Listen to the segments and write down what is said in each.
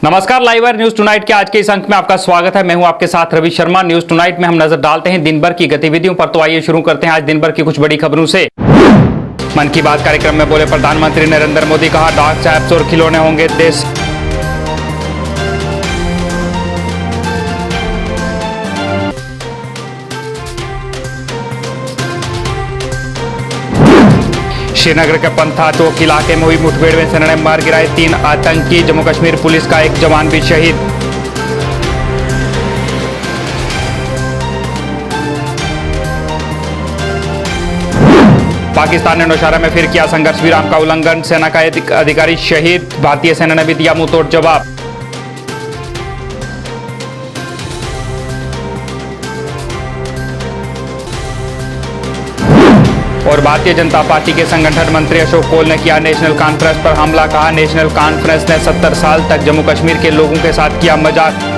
नमस्कार, live news tonight के आज के इस अंक में आपका स्वागत है। मैं हूं आपके साथ रवि शर्मा। न्यूज टुनाइट में हम नजर डालते हैं दिन भर की गतिविधियों पर। तो आइए शुरू करते हैं आज दिन भर की कुछ बड़ी खबरों से। मन की बात कार्यक्रम में बोले प्रधानमंत्री नरेंद्र मोदी, कहा डार्क चाइप्स और खिलौने होंगे देश। श्रीनगर के पंथा चौक इलाके में हुई मुठभेड़ में सेना ने मार गिराए 3 आतंकी। जम्मू कश्मीर पुलिस का एक जवान भी शहीद। पाकिस्तान ने नौशहरा में फिर किया संघर्ष विराम का उल्लंघन, सेना का अधिकारी शहीद। भारतीय सेना ने भी दिया मुंहतोड़ जवाब। और भारतीय जनता पार्टी के संगठन मंत्री अशोक कौल ने किया नेशनल कॉन्फ्रेंस पर हमला, कहा नेशनल कॉन्फ्रेंस ने 70 साल तक जम्मू कश्मीर के लोगों के साथ किया मजाक।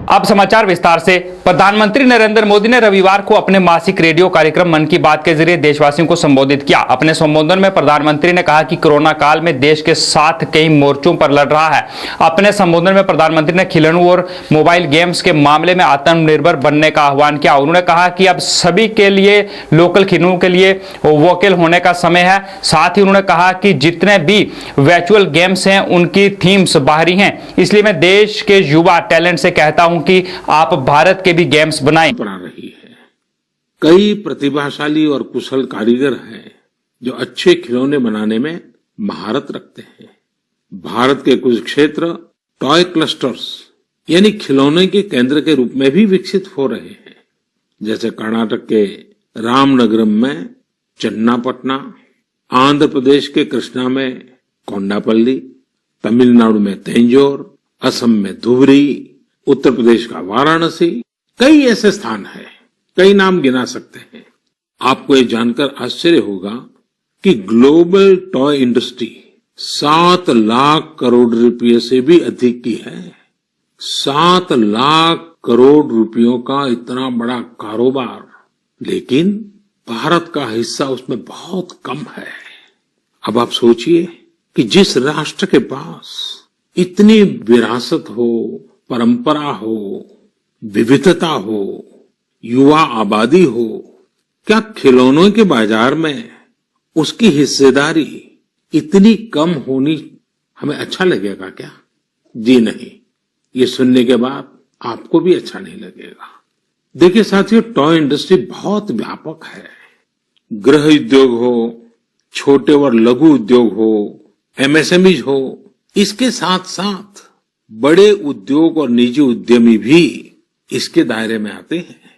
अब समाचार विस्तार से। प्रधानमंत्री नरेंद्र मोदी ने रविवार को अपने मासिक रेडियो कार्यक्रम मन की बात के जरिए देशवासियों को संबोधित किया। अपने संबोधन में प्रधानमंत्री ने कहा कि कोरोना काल में देश के साथ कई मोर्चों पर लड़ रहा है। अपने संबोधन में प्रधानमंत्री ने खिलौनों और मोबाइल गेम्स के मामले में आत्मनिर्भर बनने का आह्वान किया। उन्होंने कहा कि अब सभी के लिए लोकल खिलौनों के लिए वोकल होने का समय है। साथ ही उन्होंने कहा कि जितने भी वर्चुअल गेम्स हैं उनकी थीम्स बाहरी हैं, इसलिए मैं देश के युवा टैलेंट से कहता हूं कि आप भारत के भी गेम्स बनाएं। रही है। कई प्रतिभाशाली और कुशल कारीगर हैं जो अच्छे खिलौने बनाने में महारत रखते हैं। भारत के कुछ क्षेत्र टॉय क्लस्टर्स यानी खिलौने के केंद्र के रूप में भी विकसित हो रहे हैं, जैसे कर्नाटक के रामनगरम में चन्नापटना, आंध्र प्रदेश के कृष्णा में कोंडापल्ली, तमिलनाडु में तंजौर, असम में धुबरी, उत्तर प्रदेश का वाराणसी। कई ऐसे स्थान हैं, कई नाम गिना सकते हैं। आपको ये जानकर आश्चर्य होगा कि global toy industry 7 lakh crore रुपए से भी अधिक की है। 7 लाख करोड़ रुपयों का इतना बड़ा कारोबार, लेकिन भारत का हिस्सा उसमें बहुत कम है। अब आप सोचिए कि जिस राष्ट्र के पास इतनी विरासत हो, परंपरा हो, विविधता हो, युवा आबादी हो, क्या खिलौनों के बाजार में उसकी हिस्सेदारी इतनी कम होनी हमें अच्छा लगेगा क्या? जी नहीं, ये सुनने के बाद आपको भी अच्छा नहीं लगेगा। देखिए साथियों, टॉय इंडस्ट्री बहुत व्यापक है। गृह उद्योग हो, छोटे और लघु उद्योग हो, एमएसएमई हो, इसके साथ साथ बड़े उद्योग और निजी उद्यमी भी इसके दायरे में आते हैं।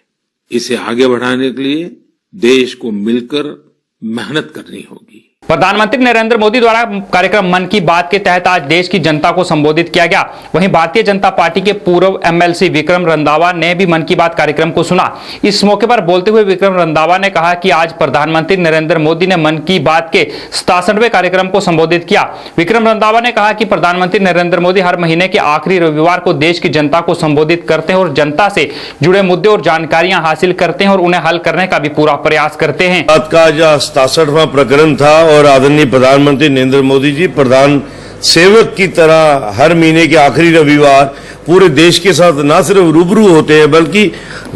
इसे आगे बढ़ाने के लिए देश को मिलकर मेहनत करनी होगी। प्रधानमंत्री नरेंद्र मोदी द्वारा कार्यक्रम मन की बात के तहत आज देश की जनता को संबोधित किया गया। वहीं भारतीय जनता पार्टी के पूर्व एमएलसी विक्रम रंधावा ने भी मन की बात कार्यक्रम को सुना। इस मौके पर बोलते हुए विक्रम रंधावा ने कहा कि आज प्रधानमंत्री नरेंद्र मोदी ने मन की बात के 67वें कार्यक्रम को संबोधित किया। विक्रम रंधावा ने कहा कि प्रधानमंत्री नरेंद्र मोदी हर महीने के आखिरी रविवार को देश की जनता को संबोधित करते हैं और जनता से जुड़े मुद्दे और जानकारियां हासिल करते हैं और उन्हें हल करने का भी पूरा प्रयास करते हैं। आज का जो 67वां प्रकरण था और आदरणीय प्रधानमंत्री नरेंद्र मोदी जी प्रधान सेवक की तरह हर महीने के आखिरी रविवार पूरे देश के साथ न सिर्फ रूबरू होते हैं बल्कि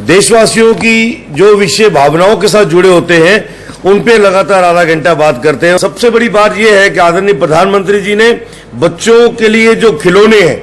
देशवासियों की जो विषय भावनाओं के साथ जुड़े होते हैं उन पे लगातार आधा घंटा बात करते हैं। सबसे बड़ी बात यह है कि आदरणीय प्रधानमंत्री जी ने बच्चों के लिए जो खिलौने हैं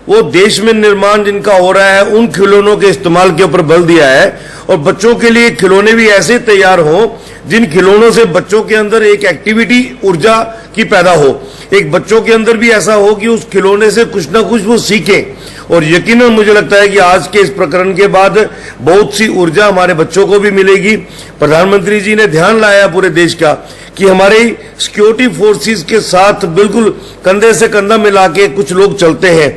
वो देश में निर्माण जिनका हो रहा है उन खिलौनों के इस्तेमाल के ऊपर बल दिया है और बच्चों के लिए खिलौने भी ऐसे तैयार हों जिन खिलौनों से बच्चों के अंदर एक एक्टिविटी ऊर्जा की पैदा हो, एक बच्चों के अंदर भी ऐसा हो कि उस खिलौने से कुछ ना कुछ वो सीखें। और यकीनन मुझे लगता है कि आज के इस प्रकरण के बाद बहुत सी ऊर्जा हमारे बच्चों को भी मिलेगी। प्रधानमंत्री जी ने ध्यान लाया पूरे देश का कि हमारे सिक्योरिटी फोर्सेस के साथ बिल्कुल कंधे से कंधा मिला के कुछ लोग चलते हैं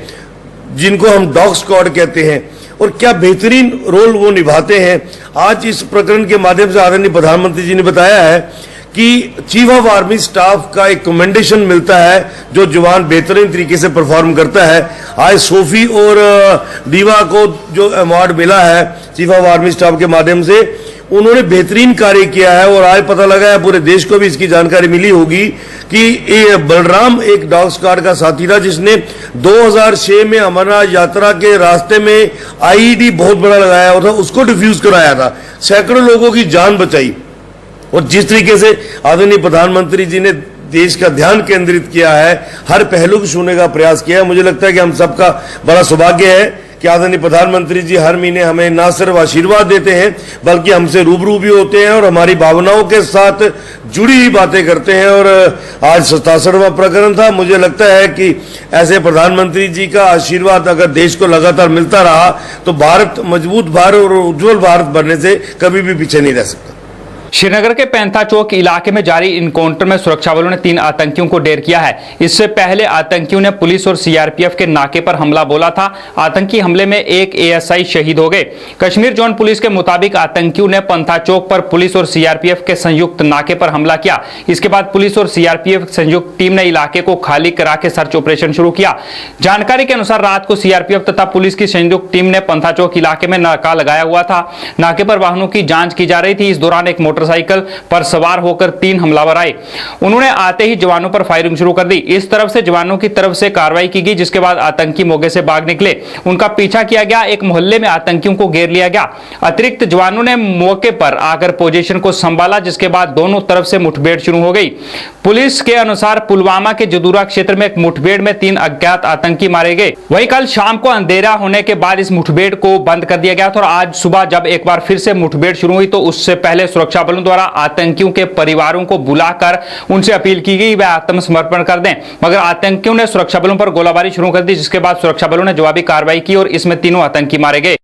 जिनको हम डॉग स्क्वाड कहते हैं और क्या बेहतरीन रोल वो निभाते हैं। आज इस प्रकरण के माध्यम से आदरणीय प्रधानमंत्री जी ने बताया है कि चीफ ऑफ आर्मी स्टाफ का एक कमेंडेशन मिलता है जो जवान बेहतरीन तरीके से परफॉर्म करता है। आज सोफी और दीवा को जो अवार्ड मिला है चीफ ऑफ आर्मी स्टाफ के माध्यम से उन्होंने बेहतरीन कार्य किया है। और आज पता लगा है, पूरे देश को भी इसकी जानकारी मिली होगी कि ये बलराम एक डॉग स्क्वाड का साथी था जिसने 2006 में अमरनाथ यात्रा के रास्ते में आईईडी बहुत बड़ा लगाया हुआ था, उसको डिफ्यूज कराया था, सैकड़ों लोगों की जान बचाई। और जिस तरीके से आदरणीय प्रधानमंत्री जी ने देश का ध्यान केंद्रित किया है, हर पहलू को छूने का प्रयास किया है, मुझे लगता है कि हम सबका बड़ा सौभाग्य है कि आदरणीय प्रधानमंत्री जी हर महीने हमें न सिर्फ आशीर्वाद देते हैं बल्कि हमसे रूबरू भी होते हैं और हमारी भावनाओं के साथ जुड़ी हुई बातें करते हैं। और आज 67वां प्रकरण था। मुझे लगता है कि ऐसे प्रधानमंत्री जी का आशीर्वाद अगर देश को लगातार मिलता रहा तो भारत मजबूत भारत और उज्जवल भारत बनने से कभी भी पीछे नहीं रह सकता। श्रीनगर के पैंथा चौक इलाके में जारी इनकाउंटर में सुरक्षा बलों ने 3 आतंकियों को ढेर किया है। इससे पहले आतंकियों ने पुलिस और सीआरपीएफ के नाके पर हमला बोला था। आतंकी हमले में एक एएसआई शहीद हो गए। कश्मीर जोन पुलिस के मुताबिक आतंकियों ने पैंथा चौक पर पुलिस और सीआरपीएफ के संयुक्त नाके पर हमला किया। इसके बाद पुलिस और सीआरपीएफ संयुक्त टीम ने इलाके को खाली करा के सर्च ऑपरेशन शुरू किया। जानकारी के अनुसार रात को सीआरपीएफ तथा पुलिस की संयुक्त टीम ने पैंथा चौक इलाके में नाका लगाया हुआ था। नाके पर वाहनों की जांच की जा रही थी। इस दौरान एक मोटरसाइकिल पर सवार होकर 3 हमलावर आए। उन्होंने आते ही जवानों पर फायरिंग शुरू कर दी। इस तरफ से जवानों की तरफ से कार्रवाई की गई, जिसके बाद आतंकी मौके से भाग निकले। उनका पीछा किया गया। एक मोहल्ले में आतंकियों को घेर लिया गया। अतिरिक्त जवानों ने मौके पर आकर पोजीशन को संभाला, जिसके बाद दोनों तरफ से मुठभेड़ शुरू हो गई। पुलिस के अनुसार पुलवामा के जदूरा क्षेत्र में एक मुठभेड़ में 3 अज्ञात आतंकी मारे गए। वहीं कल शाम को अंधेरा होने के बाद इस मुठभेड़ को बंद कर दिया गया था और आज सुबह जब एक बार फिर से मुठभेड़ शुरू हुई तो उससे पहले सुरक्षा बलों द्वारा आतंकियों के परिवारों को बुलाकर उनसे अपील की गई वह आत्मसमर्पण कर दें, मगर आतंकियों ने सुरक्षा बलों पर गोलाबारी शुरू कर दी, जिसके बाद सुरक्षा बलों ने जवाबी कार्रवाई की और इसमें 3 आतंकी मारे गए।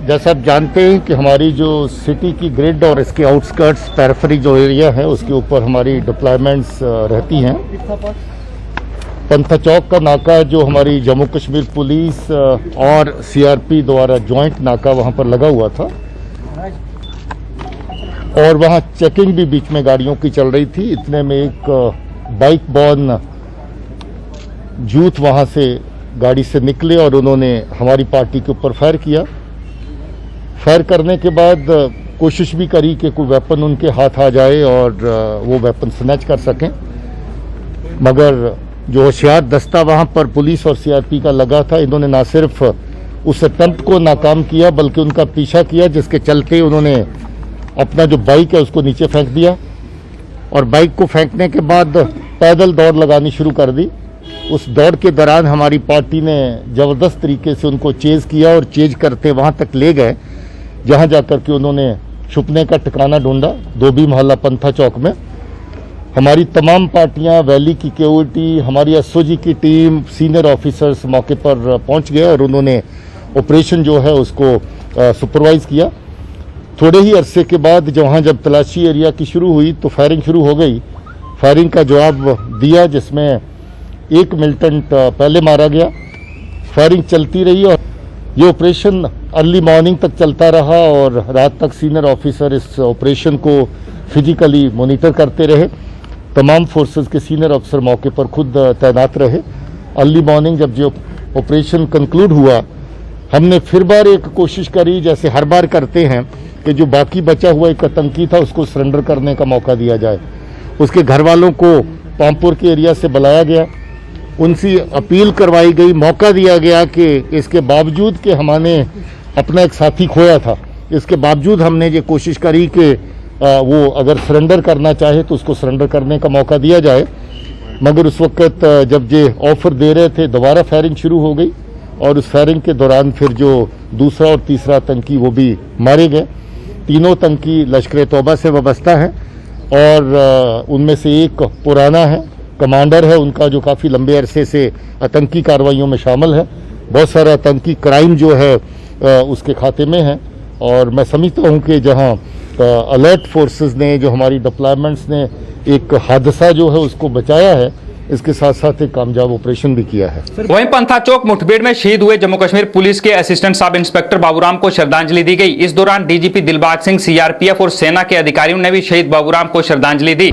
जैसा आप जानते हैं कि हमारी जो सिटी की ग्रिड और इसके आउटस्कर्ट्स पेरिफेरी जो एरिया है उसके ऊपर हमारी डिप्लॉयमेंट्स रहती हैं। पैंथा चौक का नाका जो हमारी जम्मू कश्मीर पुलिस और सीआरपी द्वारा जॉइंट नाका वहां पर लगा हुआ था और वहां चेकिंग भी बीच में गाड़ियों की चल रही थी। इतने में एक बाइक बॉर्न यूथ वहां से गाड़ी से निकले और उन्होंने हमारी पार्टी के ऊपर फायर किया। फायर करने के बाद कोशिश भी करी कि कोई वेपन उनके हाथ आ जाए और वो वेपन स्नैच कर सकें, मगर जो होशियार दस्ता वहां पर पुलिस और सीआरपी का लगा था, इन्होंने ना सिर्फ उस अटेम्प्ट को नाकाम किया बल्कि उनका पीछा किया, जिसके चलते उन्होंने अपना जो बाइक है उसको नीचे फेंक दिया और बाइक को फेंकने के बाद पैदल दौड़ लगानी शुरू कर दी। उस दौड़ के दौरान हमारी पार्टी ने ज़बरदस्त तरीके से उनको चेज़ किया और चेज़ करते वहाँ तक ले गए जहाँ जाकर के उन्होंने छुपने का ठिकाना ढूंढा। धोबी मोहल्ला पैंथा चौक में हमारी तमाम पार्टियां, वैली की केओटी, हमारी एसओजी की टीम, सीनियर ऑफिसर्स मौके पर पहुंच गए और उन्होंने ऑपरेशन जो है उसको सुपरवाइज किया। थोड़े ही अरसे के बाद जब तलाशी एरिया की शुरू हुई तो फायरिंग शुरू हो गई। फायरिंग का जवाब दिया जिसमें एक मिलिटेंट पहले मारा गया। फायरिंग चलती रही और ये ऑपरेशन अर्ली मॉर्निंग तक चलता रहा और रात तक सीनियर ऑफिसर इस ऑपरेशन को फिजिकली मॉनिटर करते रहे। तमाम फोर्सेस के सीनियर अफसर मौके पर खुद तैनात रहे। अर्ली मॉर्निंग जब जो ऑपरेशन कंक्लूड हुआ, हमने फिर बार एक कोशिश करी जैसे हर बार करते हैं कि जो बाकी बचा हुआ एक आतंकी था उसको सरेंडर करने का मौका दिया जाए। उसके घर वालों को पामपुर के एरिया से बुलाया गया, उनसे अपील करवाई गई, मौका दिया गया कि इसके बावजूद कि हमने अपना एक साथी खोया था, इसके बावजूद हमने ये कोशिश करी कि वो अगर सरेंडर करना चाहे तो उसको सरेंडर करने का मौका दिया जाए। मगर उस वक्त जब ये ऑफर दे रहे थे दोबारा फायरिंग शुरू हो गई और उस फायरिंग के दौरान फिर जो दूसरा और तीसरा आतंकी वो भी मारे गए। तीनों आतंकी लश्कर तौबा से वाबस्ता हैं और उनमें से एक पुराना है, कमांडर है उनका, जो काफ़ी लंबे अरसे से आतंकी कार्रवाइयों में शामिल है। बहुत सारा आतंकी क्राइम जो है उसके खाते में है और मैं समझता हूँ कि जहाँ अलर्ट फोर्सेस ने, जो हमारी डिप्लॉयमेंट्स ने एक हादसा जो है उसको बचाया है, इसके साथ साथ एक कामयाब ऑपरेशन भी किया है। वहीं पैंथा चौक मुठभेड़ में शहीद हुए जम्मू कश्मीर पुलिस के असिस्टेंट सब इंस्पेक्टर बाबूराम को श्रद्धांजलि दी गई। इस दौरान डीजीपी दिलबाग सिंह, सीआरपीएफ और सेना के अधिकारियों ने भी शहीद बाबूराम को श्रद्धांजलि दी।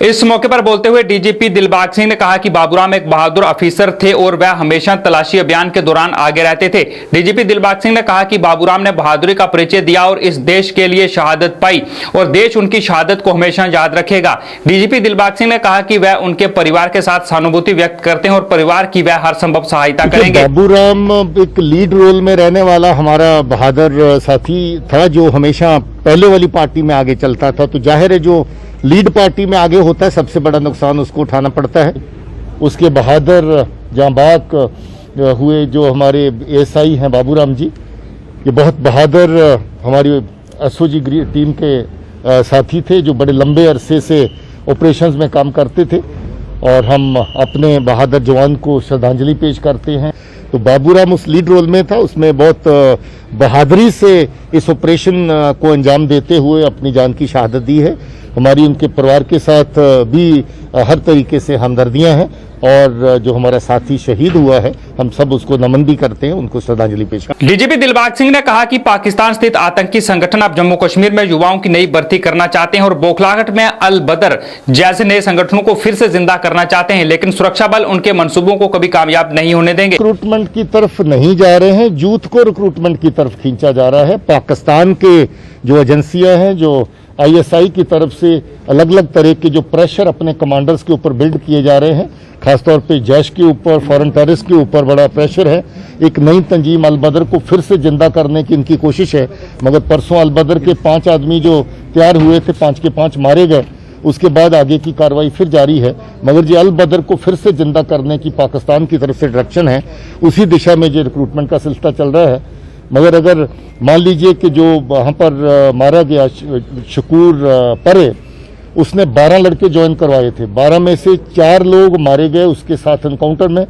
इस मौके पर बोलते हुए डीजीपी दिलबाग सिंह ने कहा कि बाबूराम एक बहादुर अफसर थे और वह हमेशा तलाशी अभियान के दौरान आगे रहते थे। डीजीपी दिलबाग सिंह ने कहा कि बाबूराम ने बहादुरी का परिचय दिया और इस देश के लिए शहादत पाई और देश उनकी शहादत को हमेशा याद रखेगा। डीजीपी दिलबाग सिंह ने कहा कि वह उनके परिवार के साथ सहानुभूति व्यक्त करते हैं और परिवार की वह हर संभव सहायता करेंगे। बाबूराम एक लीड रोल में रहने वाला हमारा बहादुर साथी था जो हमेशा पहले वाली पार्टी में आगे चलता था, तो जाहिर है जो लीड पार्टी में आगे होता है सबसे बड़ा नुकसान उसको उठाना पड़ता है। उसके बहादुर जांबाक हुए जो हमारे एएसआई हैं बाबूराम जी, ये बहुत बहादुर हमारी एसओजी टीम के साथी थे जो बड़े लंबे अरसे से ऑपरेशंस में काम करते थे और हम अपने बहादुर जवान को श्रद्धांजलि पेश करते हैं। तो बाबूराम उस लीड रोल में था, उसमें बहुत बहादुरी से इस ऑपरेशन को अंजाम देते हुए अपनी जान की शहादत दी है। हमारी उनके परिवार के साथ भी हर तरीके से हमदर्दियां हैं और जो हमारा साथी शहीद हुआ है हम सब उसको नमन भी करते हैं, उनको श्रद्धांजलि पेश करते हैं। डीजीपी दिलबाग सिंह ने कहा कि पाकिस्तान स्थित आतंकी संगठन अब जम्मू कश्मीर में युवाओं की नई भर्ती करना चाहते हैं और बोखलाहट में अल बदर जैसे नए संगठनों को फिर से जिंदा करना चाहते हैं, लेकिन सुरक्षा बल उनके मंसूबों को कभी कामयाब नहीं होने देंगे। रिक्रूटमेंट की तरफ नहीं जा रहे हैं, यूथ को रिक्रूटमेंट की तरफ खींचा जा रहा है। पाकिस्तान के जो एजेंसियां हैं, जो आईएसआई की तरफ से अलग अलग तरह के जो प्रेशर अपने कमांडर्स के ऊपर बिल्ड किए जा रहे हैं, खासतौर पे जैश के ऊपर, फॉरेन टेररिस्ट के ऊपर बड़ा प्रेशर है। एक नई तंजीम अल बदर को फिर से जिंदा करने की इनकी कोशिश है, मगर परसों अल बदर के 5 आदमी जो तैयार हुए थे 5 के 5 मारे गए। उसके बाद आगे की कार्रवाई फिर जारी है, मगर जो अल बदर को फिर से जिंदा करने की पाकिस्तान की तरफ से डायरेक्शन है, उसी दिशा में जो रिक्रूटमेंट का सिलसिला चल रहा है। मगर अगर मान लीजिए कि जो वहाँ पर मारा गया शकूर परे, उसने 12 लड़के ज्वाइन करवाए थे, 12 में से 4 लोग मारे गए उसके साथ एनकाउंटर में,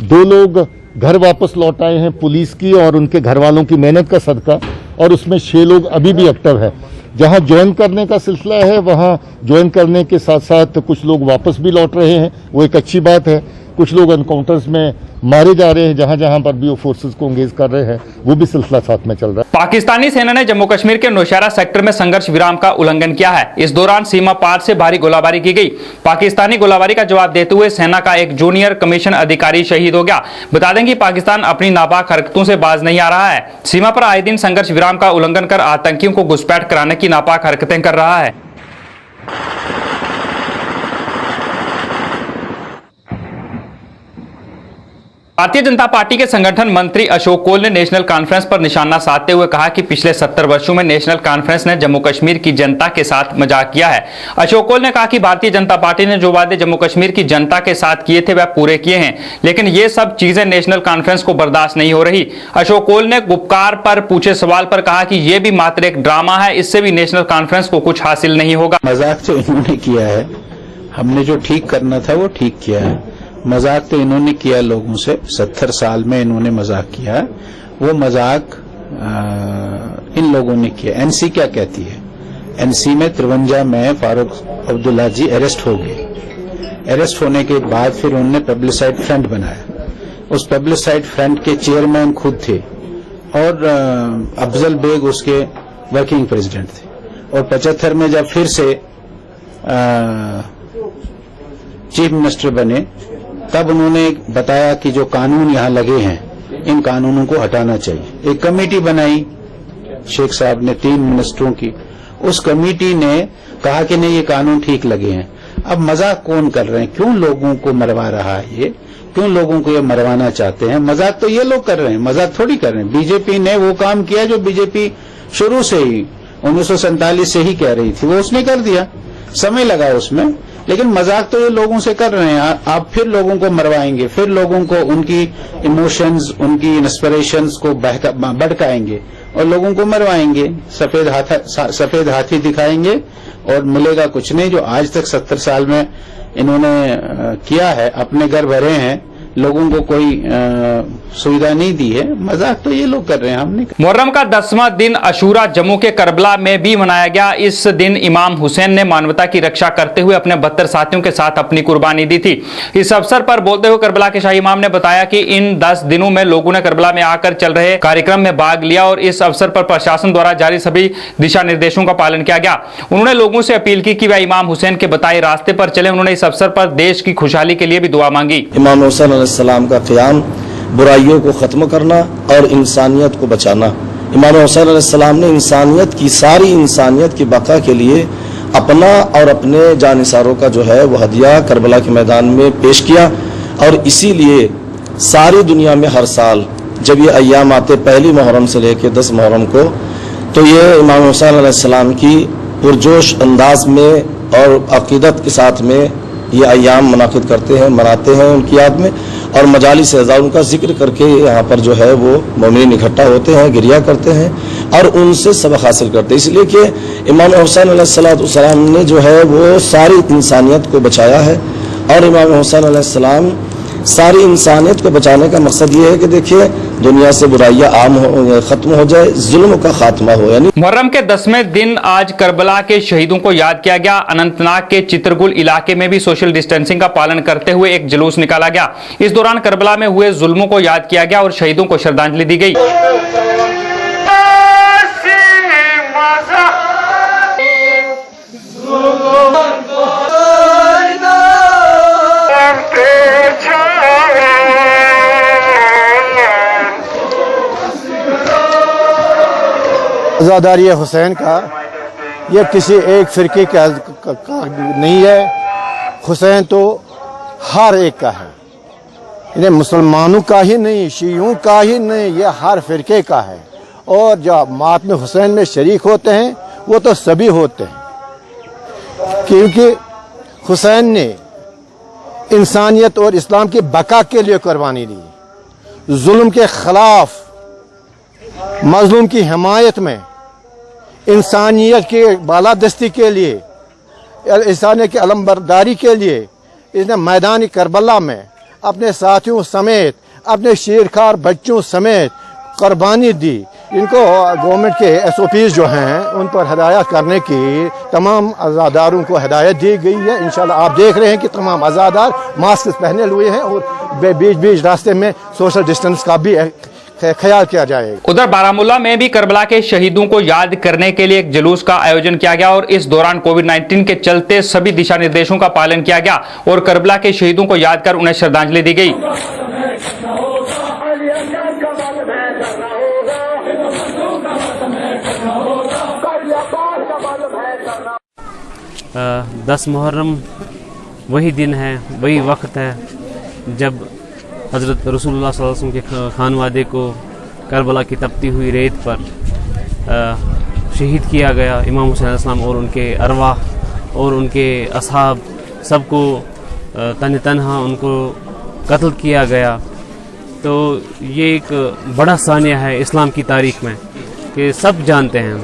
2 लोग घर वापस लौट आए हैं पुलिस की और उनके घर वालों की मेहनत का सदका, और उसमें 6 लोग अभी भी एक्टिव है। जहां ज्वाइन करने का सिलसिला है वहां ज्वाइन करने के साथ साथ कुछ लोग वापस भी लौट रहे हैं, वो एक अच्छी बात है। कुछ लोग एनकाउंटर्स में मारे जा रहे हैं, जहां जहां पर भी वो फोर्सेस को एंगेज कर रहे हैं, वो भी सिलसिला साथ में चल रहा है। पाकिस्तानी सेना ने जम्मू कश्मीर के नौशहरा सेक्टर में संघर्ष विराम का उल्लंघन किया है। इस दौरान सीमा पार से भारी गोलाबारी की गई। पाकिस्तानी गोलाबारी का जवाब देते हुए सेना का एक जूनियर कमीशन अधिकारी शहीद हो गया। बता दें कि पाकिस्तान अपनी नापाक हरकतों से बाज नहीं आ रहा है। सीमा पर आए दिन संघर्ष विराम का उल्लंघन कर आतंकियों को घुसपैठ कराने की नापाक हरकतें कर रहा है। भारतीय जनता पार्टी के संगठन मंत्री अशोक कोल ने नेशनल कॉन्फ्रेंस पर निशाना साधते हुए कहा कि पिछले 70 वर्षों में नेशनल कॉन्फ्रेंस ने जम्मू कश्मीर की जनता के साथ मजाक किया है। अशोक कोल ने कहा कि भारतीय जनता पार्टी ने जो वादे जम्मू कश्मीर की जनता के साथ किए थे वह पूरे किए हैं, लेकिन ये सब चीजें नेशनल कॉन्फ्रेंस को बर्दाश्त नहीं हो रही। अशोक कोल ने गुपकार पर पूछे सवाल पर कहा कि यह भी मात्र एक ड्रामा है, इससे भी नेशनल कॉन्फ्रेंस को कुछ हासिल नहीं होगा। मजाक तो इन्होंने किया है, हमने जो ठीक करना था वो ठीक किया है। मजाक तो इन्होंने किया लोगों से, 70 साल में इन्होंने मजाक किया, वो मजाक इन लोगों ने किया। एनसी क्या कहती है? एनसी में 53 में फारूक अब्दुल्ला जी अरेस्ट हो गए। अरेस्ट होने के बाद फिर उन्होंने पब्लिसाइड फ्रंट बनाया। उस पब्लिसाइड फ्रंट के चेयरमैन खुद थे और अफजल बेग उसके वर्किंग प्रेसिडेंट थे। और 75 में जब फिर से चीफ मिनिस्टर बने तब उन्होंने बताया कि जो कानून यहाँ लगे हैं इन कानूनों को हटाना चाहिए। एक कमेटी बनाई शेख साहब ने 3 मिनिस्टरों की। उस कमेटी ने कहा कि नहीं ये कानून ठीक लगे हैं। अब मजाक कौन कर रहे हैं? क्यों लोगों को मरवा रहा है ये? क्यों लोगों को ये मरवाना चाहते हैं? मजाक तो ये लोग कर रहे हैं, मजाक थोड़ी कर रहे हैं। बीजेपी ने वो काम किया जो बीजेपी शुरू से ही 1947 से ही कह रही थी, वो उसने कर दिया। समय लगा उसमें, लेकिन मजाक तो ये लोगों से कर रहे हैं। आप फिर लोगों को मरवाएंगे, फिर लोगों को उनकी इमोशंस, उनकी इंस्पिरेशंस को भड़काएंगे और लोगों को मरवाएंगे। सफेद हाथी दिखाएंगे और मिलेगा कुछ नहीं। जो आज तक 70 साल में इन्होंने किया है, अपने घर भरे हैं, लोगों को कोई सुविधा नहीं दी है। मजाक तो ये लोग कर रहे हैं, हम नहीं। मुहर्रम का 10वां दिन अशूरा जम्मू के करबला में भी मनाया गया। इस दिन इमाम हुसैन ने मानवता की रक्षा करते हुए अपने 72 साथियों के साथ अपनी कुर्बानी दी थी। इस अवसर पर बोलते हुए करबला के शाही इमाम ने बताया कि इन 10 दिनों में लोगों ने करबला में आकर चल रहे कार्यक्रम में भाग लिया और इस अवसर पर प्रशासन द्वारा जारी सभी दिशा निर्देशों का पालन किया गया। उन्होंने लोगों से अपील की कि वह इमाम हुसैन के बताए रास्ते पर चले। उन्होंने इस अवसर पर देश की खुशहाली के लिए भी दुआ मांगी। इमाम हुसैन अलैहिस्सलाम का क़याम बुराइयों को ख़त्म करना और इंसानियत को बचाना। इमाम हुसैन अलैहिस्सलाम ने सारी इंसानियत की बका के लिए अपना और अपने जानिसारों का जो है वो हदिया करबला के मैदान में पेश किया। और इसीलिए सारी दुनिया में हर साल जब ये अय्याम आते, पहली मुहर्रम से लेकर 10 मुहर्रम को, तो ये इमाम हुसैन अलैहिस्सलाम की पुरजोश अंदाज में और अकीदत के साथ में ये अय्याम मुनाकिद करते हैं, मनाते हैं उनकी याद में। और मजालिस अज़ा उनका जिक्र करके यहाँ पर जो है वो मोमिन इकट्ठा होते हैं, गिरिया करते हैं और उनसे सबक हासिल करते हैं। इसलिए कि इमाम हुसैन अलैहिस्सलाम ने जो है वो सारी इंसानियत को बचाया है। और इमाम हुसैन अलैहिस्सलाम सारी इंसानियत को बचाने का मकसद ये है कि देखिए दुनिया से बुराइयां आम हो, खत्म हो जाए, जुल्म का खात्मा हो। यानी मुहर्रम के 10वें दिन आज करबला के शहीदों को याद किया गया। अनंतनाग के चित्रगुल इलाके में भी सोशल डिस्टेंसिंग का पालन करते हुए एक जुलूस निकाला गया। इस दौरान करबला में हुए जुल्मों को याद किया गया और शहीदों को श्रद्धांजलि दी गई। आज़ादारी हुसैन का ये किसी एक फिरके का नहीं है। हुसैन तो हर एक का है, इन्हें मुसलमानों का ही नहीं, शियों का ही नहीं, ये हर फिरके का है। और जो मातम हुसैन में शरीक होते हैं वो तो सभी होते हैं, क्योंकि हुसैन ने इंसानियत और इस्लाम की बका के लिए कुर्बानी दी। जुल्म के खिलाफ, मजलूम की हिमायत में, इंसानियत की बालादस्ती के लिए, इंसानियत की अलमबरदारी के लिए इसने मैदानी करबला में अपने साथियों समेत, अपने शेरखार बच्चों समेत कुर्बानी दी। इनको गवर्नमेंट के SOPs जो हैं उन पर हिदायत करने की तमाम अज़ादारों को हिदायत दी गई है। इंशाल्लाह आप देख रहे हैं कि तमाम अज़ादार मास्क पहने हुए हैं और बीच बीच रास्ते में सोशल डिस्टेंस का भी ख्याल किया जाएगा। उधर बारामूला में भी करबला के शहीदों को याद करने के लिए एक जुलूस का आयोजन किया गया और इस दौरान कोविड-19 के चलते सभी दिशा निर्देशों का पालन किया गया और करबला के शहीदों को याद कर उन्हें श्रद्धांजलि दी गई। 10 मुहर्रम वही दिन है, वही वक्त है जब हज़रत रसूलुल्लाह सल्लल्लाहु अलैहि वसल्लम के खानवादे को करबला की तपती हुई रेत पर शहीद किया गया। इमाम हुसैन अलैहिस्सलाम और उनके अरवाह और उनके असहाब सबको तन तनहा उनको कत्ल किया गया। तो ये एक बड़ा सानिया है इस्लाम की तारीख में कि सब जानते हैं,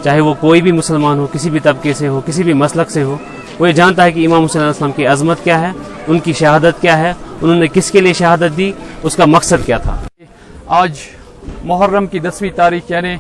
चाहे वो कोई भी मुसलमान हो, किसी भी तबके से हो, किसी भी मसलक से हो, वो ये जानता है कि इमाम हुसैन अलैहिस्सलाम की अज़मत क्या है, उनकी शहादत क्या है, उन्होंने किसके लिए शहादत दी, उसका मकसद क्या था। आज मुहर्रम की 10वीं तारीख यानी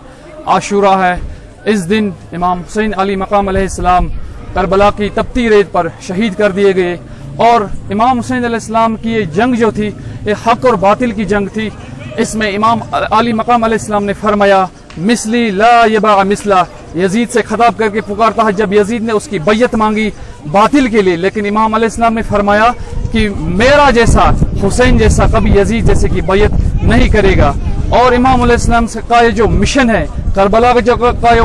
आशूरा है। इस दिन इमाम हुसैन अली मकाम अलैहिस्सलाम करबला की तपती रेत पर शहीद कर दिए गए। और इमाम हुसैन अलैहिस्सलाम की ये जंग जो थी, ये हक और बातिल की जंग थी। इसमें इमाम अली मकाम अलैहिस्सलाम ने फरमाया, मिसली ला यबा मिसला, यजीद से खिताब करके पुकारता है जब यजीद ने उसकी बैयत मांगी बातिल के लिए। लेकिन इमाम अलैहिस्सलाम ने फरमाया कि मेरा जैसा, हुसैन जैसा कभी यजीद जैसे की बैयत नहीं करेगा। और इमाम अलैहिस्सलाम का ये जो मिशन है, करबला का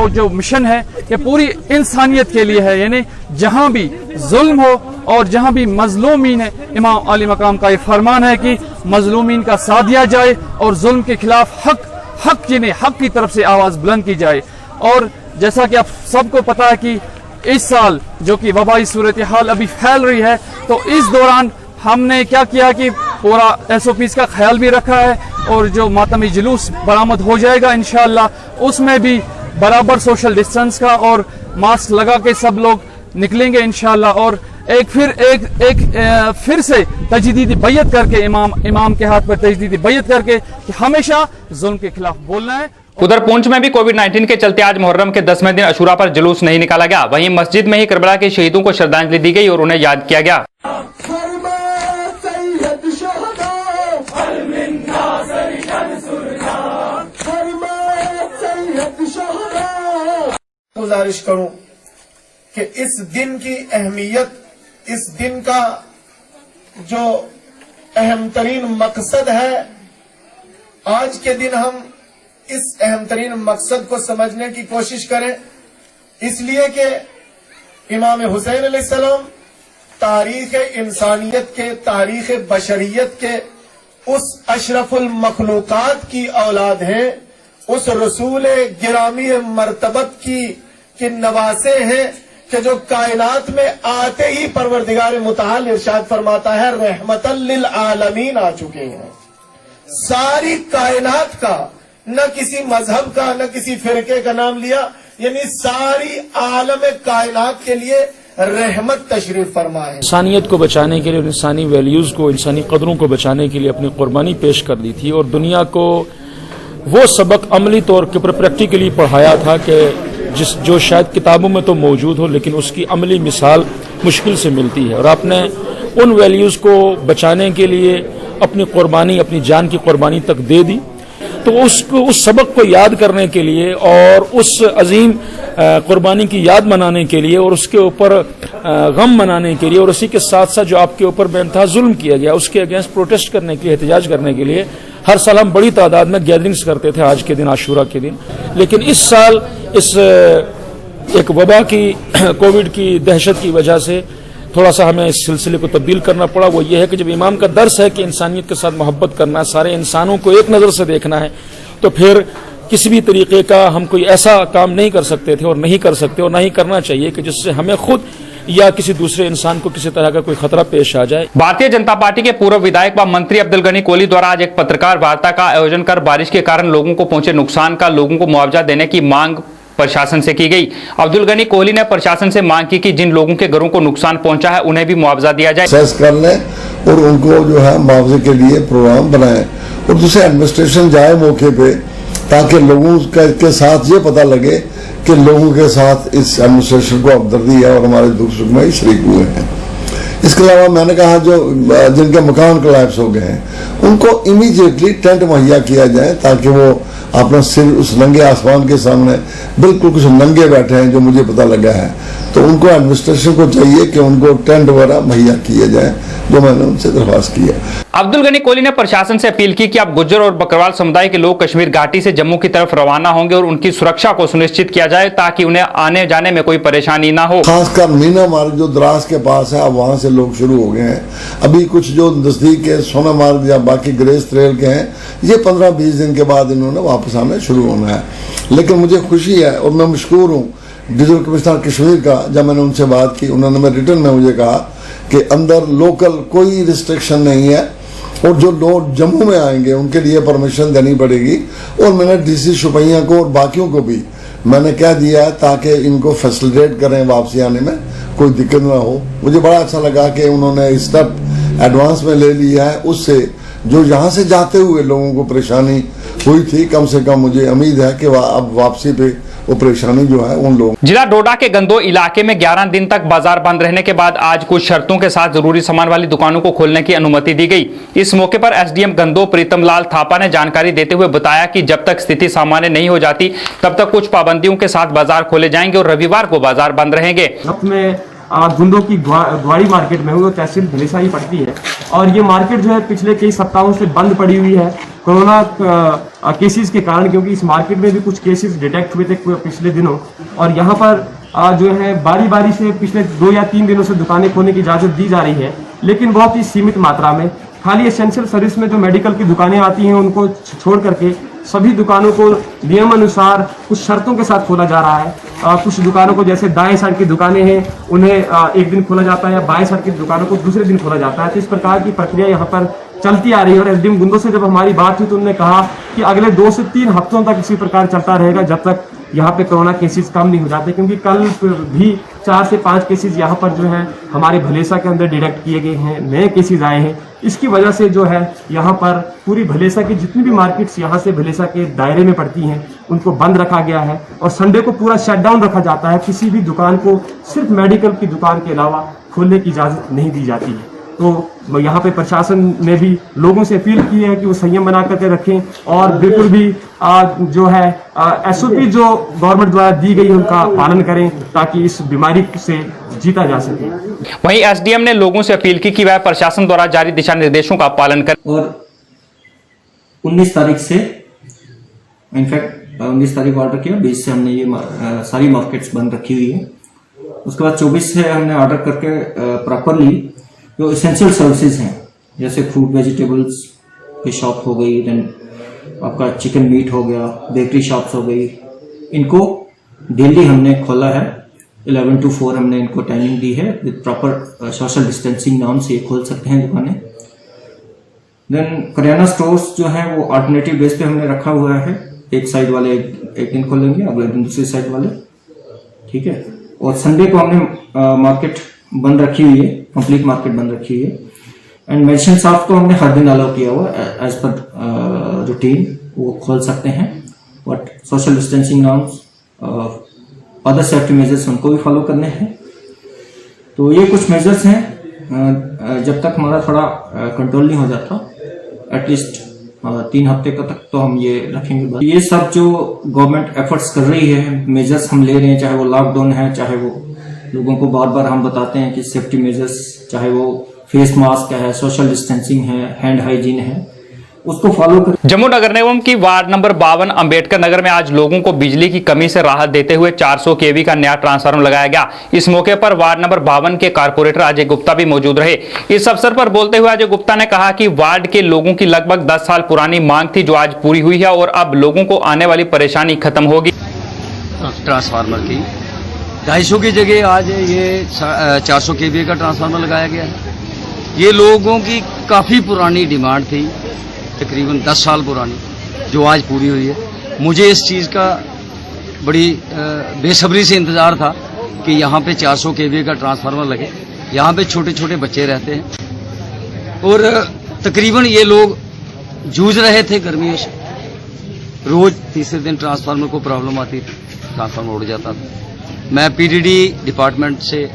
जो मिशन है, ये पूरी इंसानियत के लिए है। यानी जहां भी जुल्म हो और जहां भी मजलूमीन है, इमाम अली मकाम का ये फरमान है कि मजलूमीन का साथ दिया जाए और जुल्म के खिलाफ हक यानी हक की तरफ से आवाज बुलंद की जाए। और जैसा कि आप सबको पता है कि इस साल जो कि वबाई सूरत हाल अभी फैल रही है, तो इस दौरान हमने क्या किया कि पूरा SOPs का ख्याल भी रखा है और जो मातमी जुलूस बरामद हो जाएगा इंशाअल्लाह, उसमें भी बराबर सोशल डिस्टेंस का और मास्क लगा के सब लोग निकलेंगे इंशाअल्लाह। और एक फिर से तजदीदी बैयत करके इमाम के हाथ पर तजदीदी बैयत करके कि हमेशा जुल्म के खिलाफ बोलना है। उधर पुंछ में भी कोविड-19 के चलते आज मुहर्रम के 10वें दिन अशूरा पर जुलूस नहीं निकाला गया। वहीं मस्जिद में ही करबला के शहीदों को श्रद्धांजलि दी गई और उन्हें याद किया गया। गुजारिश करूं कि इस दिन की अहमियत, इस दिन का जो अहम तरीन मकसद है, आज के दिन हम इस अहम तरीन मकसद को समझने की कोशिश करें, इसलिए कि इमाम हुसैन अलैहिस्सलाम तारीख इंसानियत के, तारीख बशरियत के उस अशरफुल मखलूकात की औलाद हैं, उस रसूल गिरामी मर्तबत की नवासे हैं कि जो कायनात में आते ही परवरदिगार मुतआल इरशाद फरमाता है रहमतल लिल आलमीन आ चुके हैं। सारी कायनात का, न किसी मजहब का न किसी फिरके का नाम लिया, यानी सारी आलम कायनात के लिए रहमत तशरीफ फरमा है। इंसानियत को बचाने के लिए, इंसानी वैल्यूज को, इंसानी कदरों को बचाने के लिए अपनी कुर्बानी पेश कर दी थी और दुनिया को वो सबक अमली तौर के ऊपर प्रैक्टिकली पढ़ाया था कि जो शायद किताबों में तो मौजूद हो लेकिन उसकी अमली मिसाल मुश्किल से मिलती है। और आपने उन वैल्यूज को बचाने के लिए अपनी कुर्बानी, अपनी जान की कुर्बानी तक दे दी। तो उस सबक को याद करने के लिए और उस अजीम कुर्बानी की याद मनाने के लिए और उसके ऊपर गम मनाने के लिए और उसी के साथ साथ जो आपके ऊपर बेइंतहा जुल्म किया गया उसके अगेंस्ट प्रोटेस्ट करने के लिए, एहतजाज करने के लिए हर साल हम बड़ी तादाद में गैदरिंग्स करते थे आज के दिन, आशूरा के दिन। लेकिन इस साल इस एक वबा की, कोविड की दहशत की वजह से थोड़ा सा हमें इस सिलसिले को तब्दील करना पड़ा। वो ये है कि जब इमाम का दर्स है कि इंसानियत के साथ मोहब्बत करना है, सारे इंसानों को एक नज़र से देखना है, तो फिर किसी भी तरीके का हम कोई ऐसा काम नहीं कर सकते थे और नहीं कर सकते और नहीं करना चाहिए कि जिससे हमें खुद या किसी दूसरे इंसान को किसी तरह का कोई खतरा पेश आ जाए। भारतीय जनता पार्टी के पूर्व विधायक व मंत्री अब्दुल गनी कोहली द्वारा आज एक पत्रकार वार्ता का आयोजन कर बारिश के कारण लोगों को पहुंचे नुकसान का लोगों को मुआवजा देने की मांग प्रशासन से की गई। अब्दुल गनी कोहली ने प्रशासन से मांग की कि जिन लोगों के घरों को नुकसान पहुंचा है उन्हें भी मुआवजा दिया जाए। असेस कर लें और उनको जो है मुआवजे के लिए प्रोग्राम बनाएं और दूसरे एडमिनिस्ट्रेशन जाए मौके पे, ताकि लोगों के साथ ये पता लगे कि लोगों के साथ इस एडमिनिस्ट्रेशन को हमदर्दी है और हमारे दुख सुख में शरीक हुए हैं। इसके अलावा मैंने कहा जो जिनके मकान कोलैप्स हो गए हैं उनको इमीडिएटली टेंट मुहैया किया जाए ताकि वो अपना सिर उस नंगे आसमान के सामने, बिल्कुल कुछ नंगे बैठे हैं जो मुझे पता लगा है, तो उनको एडमिनिस्ट्रेशन को चाहिए कि उनको टेंट वगैरह मुहैया किए जाए, जो मैंने उनसे दरख्वास्त की है। अब्दुल गनी कोहली ने प्रशासन से अपील की कि अब गुज्जर और बकरवाल समुदाय के लोग कश्मीर घाटी से जम्मू की तरफ रवाना होंगे और उनकी सुरक्षा को सुनिश्चित किया जाए ताकि उन्हें आने जाने में कोई परेशानी ना हो। खासकर मीना मार्ग जो द्रास के पास है, अब वहां से लोग शुरू हो गए हैं। अभी कुछ जो नजदीक के सोना मार्ग या बाकी ग्रेस ट्रेल के हैं, ये 15-20 दिन के बाद इन्होंने वापस आने शुरू होना है। लेकिन मुझे खुशी है और मैं मशकूर हूँ डिविजनल कमिश्नर कश्मीर का, जब मैंने उनसे बात की उन्होंने मैं रिटर्न में मुझे कहा कि अंदर लोकल कोई रिस्ट्रिक्शन नहीं है और जो लोग जम्मू में आएंगे उनके लिए परमिशन देनी पड़ेगी। और मैंने डीसी शुपैया को और बाकियों को भी मैंने कह दिया है ताकि इनको फैसिलिटेट करें, वापसी आने में कोई दिक्कत ना हो। मुझे बड़ा अच्छा लगा कि उन्होंने स्टेप एडवांस में ले लिया है, उससे जो यहाँ से जाते हुए लोगों को परेशानी हुई थी, कम से कम मुझे उम्मीद है कि अब वापसी पे वो परेशानी जो है उन लोगों। जिला डोडा के गंदो इलाके में 11 दिन तक बाजार बंद रहने के बाद आज कुछ शर्तों के साथ जरूरी सामान वाली दुकानों को खोलने की अनुमति दी गई। इस मौके पर एसडीएम गंदो प्रीतम लाल थापा ने जानकारी देते हुए बताया कि जब तक स्थिति सामान्य नहीं हो जाती तब तक कुछ पाबंदियों के साथ बाजार खोले जाएंगे और रविवार को बाजार बंद रहेंगे। गुंदो की ग्वाड़ी मार्केट में वो तहसील भलेसा ही पड़ती है और ये मार्केट जो है पिछले कई सप्ताहों से बंद पड़ी हुई है कोरोना केसेस के कारण, क्योंकि इस मार्केट में भी कुछ केसेस डिटेक्ट हुए थे पिछले दिनों और यहाँ पर जो है बारी बारी से पिछले 2 या 3 दिनों से दुकानें खोलने की इजाज़त दी जा रही है, लेकिन बहुत ही सीमित मात्रा में। खाली एसेंशियल सर्विस में जो मेडिकल की दुकानें आती हैं उनको छोड़ करके सभी दुकानों को नियम अनुसार कुछ शर्तों के साथ खोला जा रहा है। कुछ दुकानों को जैसे दाएं साइड की दुकानें हैं उन्हें एक दिन खोला जाता है या बाएं साइड की दुकानों को दूसरे दिन खोला जाता है। तो इस प्रकार की प्रक्रिया यहाँ पर चलती आ रही है और एसडीएम गुंदो से जब हमारी बात हुई तो उन्होंने कहा कि अगले 2 से 3 हफ्तों तक इसी प्रकार चलता रहेगा जब तक यहाँ पे कोरोना केसेस कम नहीं हो जाते, क्योंकि कल भी 4 से 5 केसेस यहाँ पर जो है हमारे भलेसा के अंदर डिटेक्ट किए गए हैं, नए केसेस आए हैं। इसकी वजह से जो है यहाँ पर पूरी भलेसा की जितनी भी मार्केट्स यहाँ से भलेसा के दायरे में पड़ती हैं उनको बंद रखा गया है और संडे को पूरा शटडाउन रखा जाता है। किसी भी दुकान को सिर्फ मेडिकल की दुकान के अलावा खोलने की इजाज़त नहीं दी जाती है। तो यहाँ पे प्रशासन ने भी लोगों से अपील की है कि वो संयम बना करके रखें और बिल्कुल भी जो है SOP जो गवर्नमेंट द्वारा दी गई उनका पालन करें ताकि इस बीमारी से जीता जा सके। वहीं SDM ने लोगों से अपील की कि वह प्रशासन द्वारा जारी दिशा निर्देशों का पालन करें। और 19 तारीख से इनफैक्ट 19 तारीख ऑर्डर किया, 20 से हमने ये सारी मार्केट्स बंद रखी हुई है। उसके बाद 24 से हमने ऑर्डर करके प्रॉपरली जो एसेंशियल सर्विसेज हैं जैसे फ्रूट वेजिटेबल्स की शॉप हो गई, देन आपका चिकन मीट हो गया, बेकरी शॉप्स हो गई, इनको डेली हमने खोला है। 11 to 4 हमने इनको टाइमिंग दी है with proper social distancing norm से खोल सकते हैं दुकानें। देन करियाना स्टोर्स जो है वो अल्टरनेटिव बेस पे हमने रखा हुआ है। एक साइड वाले एक दिन खोलेंगे, अगले दिन दूसरी साइड वाले, ठीक है। और संडे को हमने मार्केट बंद रखी हुई है, कंप्लीट मार्केट बंद रखी हुई है। एंड मेडिसिन शॉप को हमने हर दिन अलाउ किया हुआ एज पर रूटीन, वो खोल सकते हैं but social distancing norms, other safety measures उनको भी फॉलो करने हैं। तो ये कुछ मेजर्स हैं, जब तक हमारा थोड़ा कंट्रोल नहीं हो जाता एटलीस्ट 3 हफ्ते का तक तो हम ये रखेंगे। ये सब जो गवर्नमेंट एफर्ट्स कर रही है, मेजर्स हम ले रहे हैं, चाहे वो लॉकडाउन है, चाहे वो लोगों को बार बार हम बताते हैं कि सेफ्टी मेजर्स, चाहे वो फेस मास्क है, सोशल डिस्टेंसिंग है, हैंड हाइजीन है, उसको फॉलो कर। जम्मू नगर निगम की वार्ड नंबर 52 अंबेडकर नगर में आज लोगों को बिजली की कमी से राहत देते हुए 400 kV का नया ट्रांसफार्मर लगाया गया। इस मौके पर वार्ड नंबर 52 के कारपोरेटर अजय गुप्ता भी मौजूद रहे। इस अवसर पर बोलते हुए अजय गुप्ता ने कहा कि वार्ड के लोगों की लगभग 10 साल पुरानी मांग थी जो आज पूरी हुई है और अब लोगों को आने वाली परेशानी खत्म होगी। ट्रांसफार्मर की 250 की जगह आज ये 400 kV का ट्रांसफार्मर लगाया गया है। ये लोगों की काफ़ी पुरानी डिमांड थी, तकरीबन 10 साल पुरानी, जो आज पूरी हुई है। मुझे इस चीज़ का बड़ी बेसब्री से इंतज़ार था कि यहाँ पे 400 kV का ट्रांसफार्मर लगे। यहाँ पे छोटे छोटे बच्चे रहते हैं और तकरीबन ये लोग जूझ रहे थे गर्मियों से। रोज़ तीसरे दिन ट्रांसफार्मर को प्रॉब्लम आती थी, ट्रांसफार्मर उड़ जाता था। मैं PDD डिपार्टमेंट से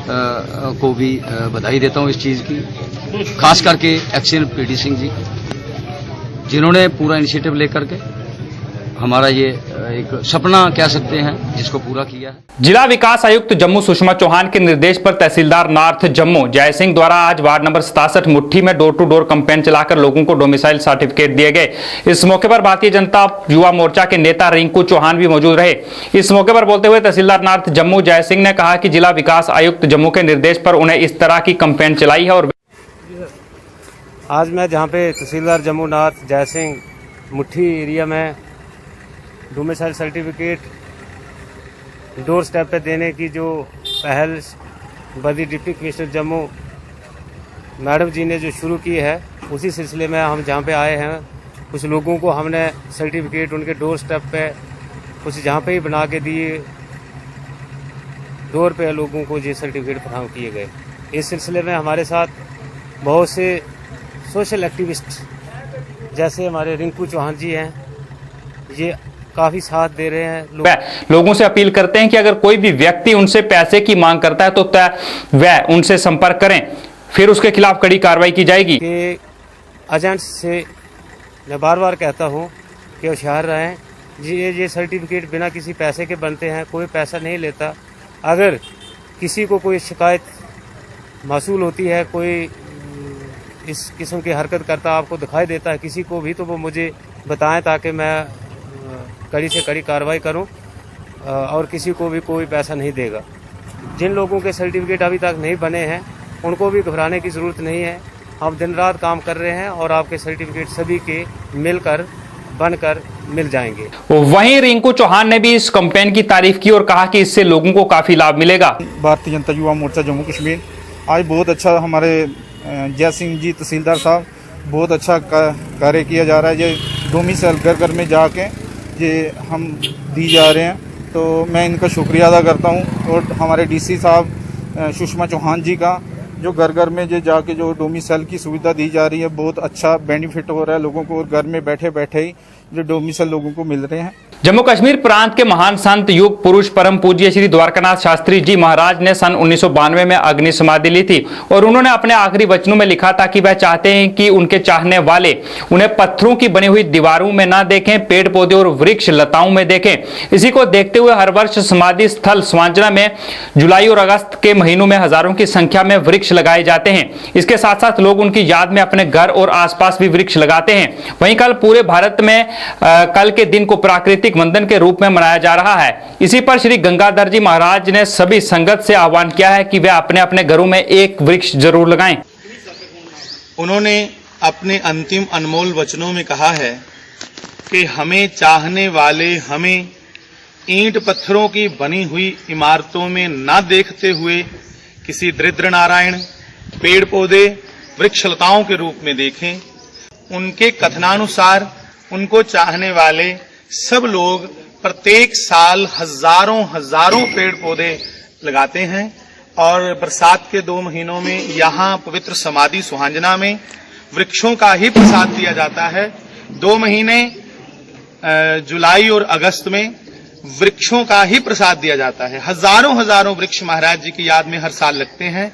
को भी बधाई देता हूँ इस चीज़ की, खास करके एक्शन PD सिंह जी जिन्होंने पूरा इनिशिएटिव लेकर के हमारा ये एक सपना कह सकते हैं जिसको पूरा किया है। जिला विकास आयुक्त जम्मू सुषमा चौहान के निर्देश पर तहसीलदार नॉर्थ जम्मू जय सिंह द्वारा आज वार्ड नंबर 67 मुट्ठी में डोर टू डोर कैंपेन चलाकर लोगों को डोमिसाइल सर्टिफिकेट दिए गए। इस मौके पर भारतीय जनता युवा मोर्चा के नेता रिंकू चौहान भी मौजूद रहे। इस मौके पर बोलते हुए तहसीलदार नॉर्थ जम्मू जय सिंह ने कहा कि जिला विकास आयुक्त जम्मू के निर्देश पर उन्हें इस तरह की कैंपेन चलाई है। और आज मैं जहाँ पे तहसीलदार जम्मू नॉर्थ जय सिंह मुट्ठी एरिया में डोमिसाइल सर्टिफिकेट डोर स्टेप पे देने की जो पहल बदी डिप्टी कमिश्नर जम्मू मैडम जी ने जो शुरू की है, उसी सिलसिले में हम जहाँ पे आए हैं। कुछ लोगों को हमने सर्टिफिकेट उनके डोर स्टेप पे कुछ जहाँ पे ही बना के दिए, डोर पे लोगों को ये सर्टिफिकेट फराहम किए गए। इस सिलसिले में हमारे साथ बहुत से सोशल एक्टिविस्ट जैसे हमारे रिंकू चौहान जी हैं, ये काफी साथ दे रहे हैं। लोगों से अपील करते हैं कि अगर कोई भी व्यक्ति उनसे पैसे की मांग करता है तो वह उनसे संपर्क करें, फिर उसके खिलाफ कड़ी कार्रवाई की जाएगी। कि एजेंट्स से मैं बार बार कहता हूं कि होशियार रहें। ये सर्टिफिकेट बिना किसी पैसे के बनते हैं, कोई पैसा नहीं लेता। अगर किसी को कोई शिकायत मौसूल होती है, कोई इस किस्म की हरकत करता आपको दिखाई देता है किसी को भी, तो वो मुझे बताएं ताकि मैं कड़ी से कड़ी कार्रवाई करूं और किसी को भी कोई पैसा नहीं देगा। जिन लोगों के सर्टिफिकेट अभी तक नहीं बने हैं उनको भी घबराने की ज़रूरत नहीं है। हम दिन रात काम कर रहे हैं और आपके सर्टिफिकेट सभी के मिलकर बनकर मिल जाएंगे। वहीं रिंकू चौहान ने भी इस कैंपेन की तारीफ की और कहा कि इससे लोगों को काफ़ी लाभ मिलेगा। भारतीय जनता युवा मोर्चा जम्मू कश्मीर आज बहुत अच्छा, हमारे जय सिंह जी तहसीलदार साहब बहुत अच्छा कार्य किया जा रहा है। ये डोमिसाइल घर घर में जाके ये हम दी जा रहे हैं तो मैं इनका शुक्रिया अदा करता हूँ। और हमारे डीसी साहब सुषमा चौहान जी का, जो घर घर में जो जाके जो डोमिसाइल की सुविधा दी जा रही है, बहुत अच्छा बेनिफिट हो रहा है लोगों को, और घर में बैठे बैठे ही जो डोमिसाइल लोगों को मिल रहे हैं। जम्मू कश्मीर प्रांत के महान संत युग पुरुष परम पूज्य श्री द्वारकानाथ शास्त्री जी महाराज ने सन 1992 में अग्नि समाधि ली थी और उन्होंने अपने आखिरी वचनों में लिखा था कि वह चाहते हैं कि उनके चाहने वाले उन्हें पत्थरों की बनी हुई दीवारों में ना देखें, पेड़ पौधे और वृक्ष लताओं में देखें। इसी को देखते हुए हर वर्ष समाधि स्थल स्वांजना में जुलाई और अगस्त के महीनों में हजारों की संख्या में वृक्ष लगाए जाते हैं। इसके साथ साथ लोग उनकी याद में अपने घर और आसपास भी वृक्ष लगाते हैं। वहीं कल पूरे भारत में कल के दिन को प्राकृतिक वंदन के रूप में मनाया जा रहा है। इसी पर श्री गंगाधर जी महाराज ने सभी संगत से आह्वान किया है कि वे अपने अपने घरों में एक वृक्ष जरूर लगाएं। उन्होंने अपने अंतिम अनमोल वचनों में कहा है कि हमें चाहने वाले हमें ईंट पत्थरों की बनी हुई इमारतों में न देखते हुए किसी दरिद्र नारायण, पेड़ पौधे, वृक्षलताओं के रूप में देखें। उनके कथनानुसार उनको चाहने वाले सब लोग प्रत्येक साल हजारों पेड़ पौधे लगाते हैं और बरसात के 2 महीनों में यहाँ पवित्र समाधि सुहांजना में वृक्षों का ही प्रसाद दिया जाता है। 2 महीने जुलाई और अगस्त में वृक्षों का ही प्रसाद दिया जाता है। हजारों वृक्ष महाराज जी की याद में हर साल लगते हैं।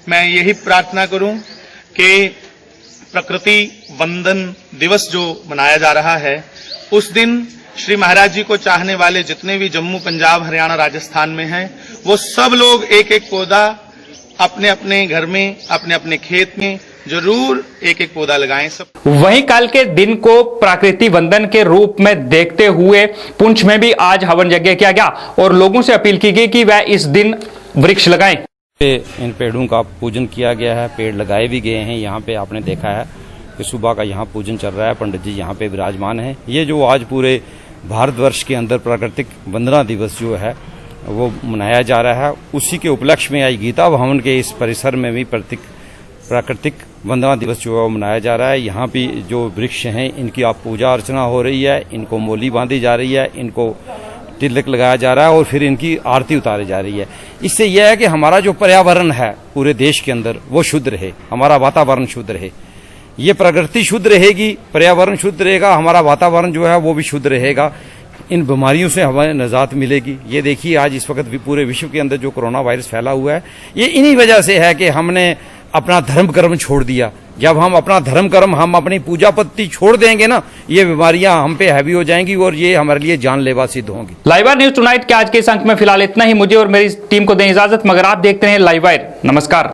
मैं यही प्रार्थना करूं कि प्रकृति वंदन दिवस जो मनाया जा रहा है, उस दिन श्री महाराज जी को चाहने वाले जितने भी जम्मू, पंजाब, हरियाणा, राजस्थान में हैं, वो सब लोग एक एक पौधा अपने अपने घर में, अपने अपने खेत में जरूर एक एक पौधा लगाएं। सब वहीं कल के दिन को प्राकृतिक वंदन के रूप में देखते हुए पुंछ में भी आज हवन यज्ञ किया गया और लोगों से अपील की गई कि वह इस दिन वृक्ष लगाएं। इन पेड़ों का पूजन किया गया है, पेड़ लगाए भी गए हैं। यहाँ पे आपने देखा है कि सुबह का यहाँ पूजन चल रहा है, पंडित जी यहाँ पे विराजमान हैं। ये जो आज पूरे भारतवर्ष के अंदर प्राकृतिक वंदना दिवस जो है वो मनाया जा रहा है, उसी के उपलक्ष्य में आज गीता भवन के इस परिसर में भी प्राकृतिक वंदना दिवस जो है मनाया जा रहा है। यहाँ भी जो वृक्ष हैं इनकी आप पूजा अर्चना हो रही है, इनको मोली बांधी जा रही है, इनको तिलक लगाया जा रहा है और फिर इनकी आरती उतारी जा रही है। इससे यह है कि हमारा जो पर्यावरण है पूरे देश के अंदर वो शुद्ध रहे, हमारा वातावरण शुद्ध रहे। ये प्रकृति शुद्ध रहेगी, पर्यावरण शुद्ध रहेगा, हमारा वातावरण जो है वो भी शुद्ध रहेगा। इन बीमारियों से हमें निजात मिलेगी। ये देखिए आज इस वक्त भी पूरे विश्व के अंदर जो कोरोना वायरस फैला हुआ है, ये इन्हीं वजह से है कि हमने अपना धर्म कर्म छोड़ दिया। जब हम अपना धर्म कर्म, हम अपनी पूजा पत्ती छोड़ देंगे ना, ये बीमारियां हम पे हैवी हो जाएंगी और ये हमारे लिए जानलेवा सिद्ध होंगी। लाइव वायर न्यूज टुनाइट के आज के इस अंक में फिलहाल इतना ही। मुझे और मेरी टीम को दें इजाजत, मगर आप देखते हैं लाइव वायर। नमस्कार।